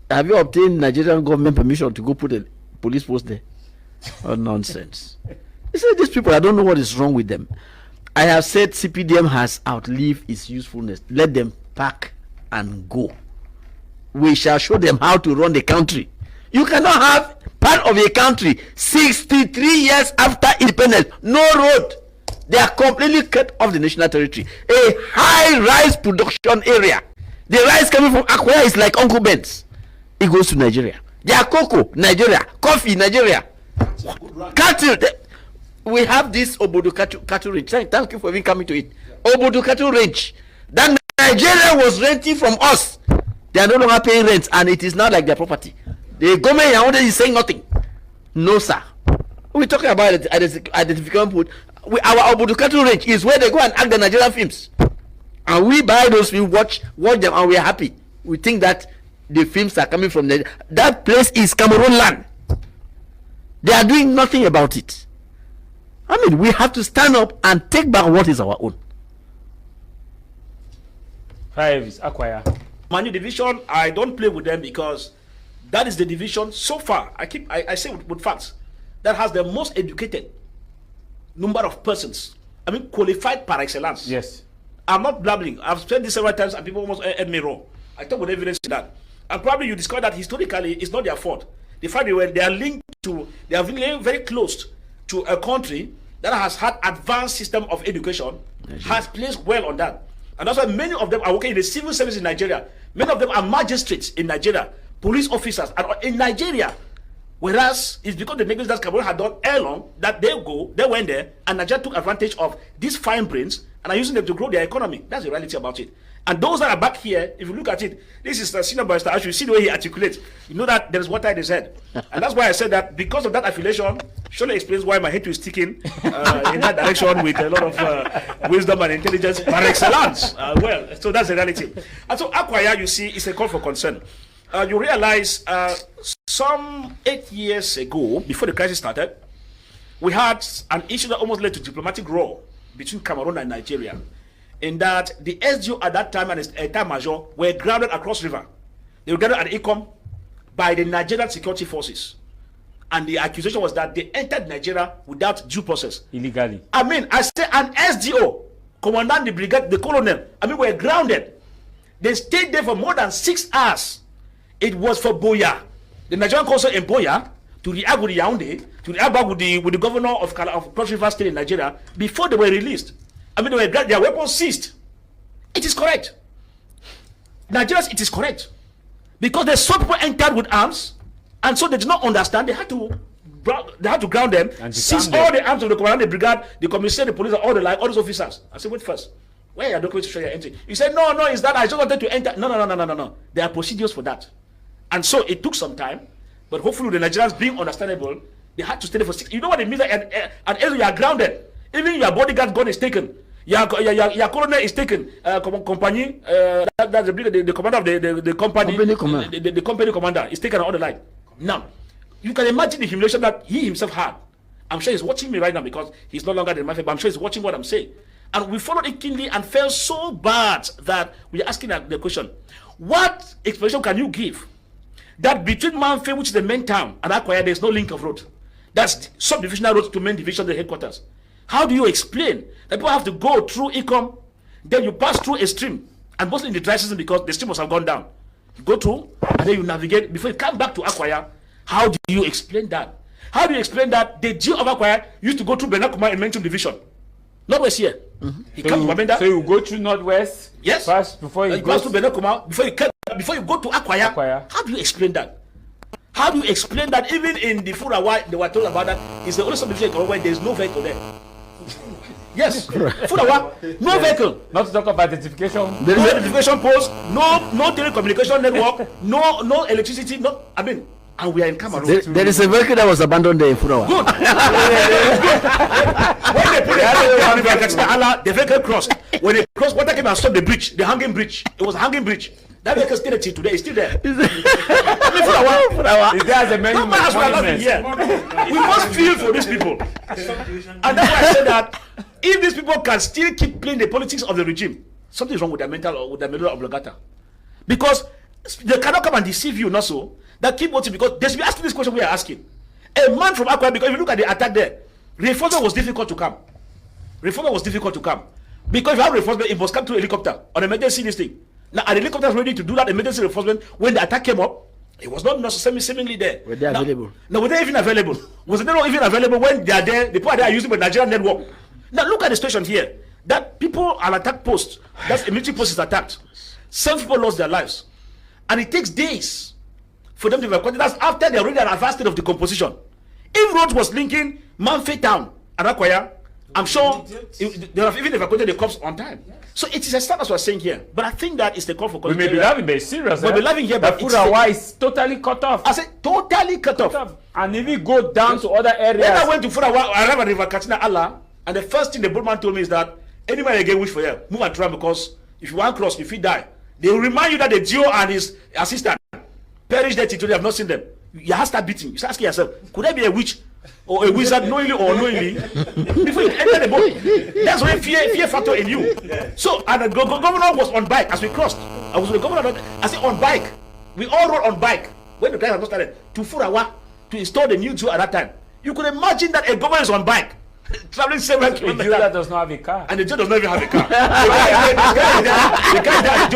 Have you obtained Nigerian government permission to go put a police post there? Oh, nonsense. You see, these people, I don't know what is wrong with them. I have said CPDM has outlived its usefulness. Let them pack and go. We shall show them how to run the country. You cannot have part of a country 63 years after independence, no road. They are completely cut off the national territory. A high rice production area. The rice coming from Akwa is like Uncle Ben's. It goes to Nigeria. Their cocoa, Nigeria. Coffee, Nigeria. Cattle. We have this Obodo cattle range. Thank you for even coming to it. Obodo cattle range. That Nigeria was renting from us. They are no longer paying rent, and it is now like their property. The government is saying nothing. No, sir. We're talking about identification put. Our Obodo cattle range is where they go and act the Nigerian films. And we buy those films, watch them, and we are happy. We think that the films are coming from there. That place is Cameroon land. They are doing nothing about it. I mean, we have to stand up and take back what is our own. 5 is Acquire. Manu division, I don't play with them because that is the division so far. I say with facts that has the most educated number of persons. I mean, qualified par excellence. Yes. I'm not blabbling. I've said this several times and people almost heard me wrong. I talk with evidence to that. And probably you discover that historically it's not their fault. The fact that they are linked to, they are very close to a country that has had advanced system of education, has placed well on that. And that's why many of them are working in the civil service in Nigeria. Many of them are magistrates in Nigeria, police officers in Nigeria. Whereas it's because the negligence that Cameroon had done along that they went there, and Nigeria took advantage of these fine brains and are using them to grow their economy. That's the reality about it. And those that are back here, if you look at it, this is the senior Barrister Ashu. You see the way he articulates. You know that there is water in his head. And that's why I said that because of that affiliation, surely explains why my head is sticking in that direction with a lot of wisdom and intelligence par excellence. Well, so that's the reality. And so Acquire, you see, is a call for concern. You realize some 8 years ago, before the crisis started, we had an issue that almost led to diplomatic row between Cameroon and Nigeria, in that the SGO at that time and his État-Major were grounded across river. They were grounded at Ikom by the Nigerian security forces. And the accusation was that they entered Nigeria without due process. Illegally. I mean, I say an SGO, commandant the brigade, the colonel, were grounded. They stayed there for more than 6 hours. It was for Boya, the Nigerian consul in Boya, to react with Yaoundé, to react back with the governor of Cross River State in Nigeria, before they were released. They were their weapons seized. It is correct. Nigerians, it is correct. Because the some people entered with arms, and so they did not understand. They had to ground them, and seize all the arms of the commandant, the brigade, the commissary, the police, all those officers. I said, wait first. Where are your documents to show your entry? He said, no, it's that I just wanted to enter. No. There are procedures for that. And so it took some time, but hopefully the Nigerians being understandable, they had to stay there for 6. You know what it means? At you are grounded. Even your bodyguard gun is taken. Your colonel is taken. Company, that's the commander of the company. The company commander is taken on the line. Now, you can imagine the humiliation that he himself had. I'm sure he's watching me right now because he's no longer in my face, but I'm sure he's watching what I'm saying. And we followed it keenly and felt so bad that we're asking the question, what explanation can you give that between Manfe, which is the main town, and Acquire, there's no link of road? That's subdivisional road to main division, the headquarters. How do you explain that people have to go through Ikom, then you pass through a stream, and mostly in the dry season because the stream must have gone down. You go through, and then you navigate before you come back to Acquire. How do you explain that? How do you explain that the G of Acquire used to go through Benakuma in Mentum division? Northwest here. He comes to Bamenda. So you go through Northwest? Yes. First, before you pass through Benakuma, before you go to Acquire. How do you explain that? How do you explain that even in the Furawa, they were told about that, it's the only subdivision where there is no vehicle there. Yes, Furawa, no vehicle. Not to talk of identification. No identification post, no telecommunication network, no electricity, and we are in Cameroon. There is a vehicle that was abandoned there in Furawa. Good. When they put the vehicle crossed. When they crossed, water came and stopped the bridge, the hanging bridge. It was a hanging bridge. That vehicle still today. It's still there. Furawa. Is there as a many we must feel for these people. And that's why I said that if these people can still keep playing the politics of the regime, something is wrong with their mental or with their medulla oblongata. Because They cannot come and deceive you, not so. That keep watching, because they should be asking this question we are asking. A man from Akwa, because if you look at the attack there, reinforcement was difficult to come. Reinforcement was difficult to come. Because if you have reinforcement, it must come to a helicopter on emergency this thing. Now, are the helicopters ready to do that emergency reinforcement when the attack came up? It was not necessarily seemingly there. Were they available? No, were they even available? Was they not even available when they are there? The people are there using the Nigerian network. Now, look at the situation here. That people are attack post. That's a military post is attacked. 7 people lost their lives. And it takes days for them to evacuate. That's after they're already at advanced state of decomposition. If road was linking Manfe town and Akwaya, I'm sure they have even evacuated the corpse on time. So it is a start as we're saying here. But I think that is the call for we may be laughing, but it's serious. We'll be laughing here, but Furawa is totally cut off. I said totally cut off. And if we go down to other areas. When I went to Furawa, I arrived at River Katina Allah, and the first thing the boatman told me is that anybody again wish for you, move and try, because if you want to cross, if you die, they will remind you that the Geo and his assistant perished there till they have not seen them. You have to start beating. You start asking yourself, could there be a witch or a wizard knowingly or unknowingly before you enter the boat? That's why fear factor in you. So, and the governor was on bike as we crossed. I was with the governor. I said on bike. We all rode on bike when the guys had not started to Furawa to install the new Geo at that time. You could imagine that a governor is on bike traveling 7 kilometers. A Geo that does not have a car. And the Geo does not even have a car. The guy there,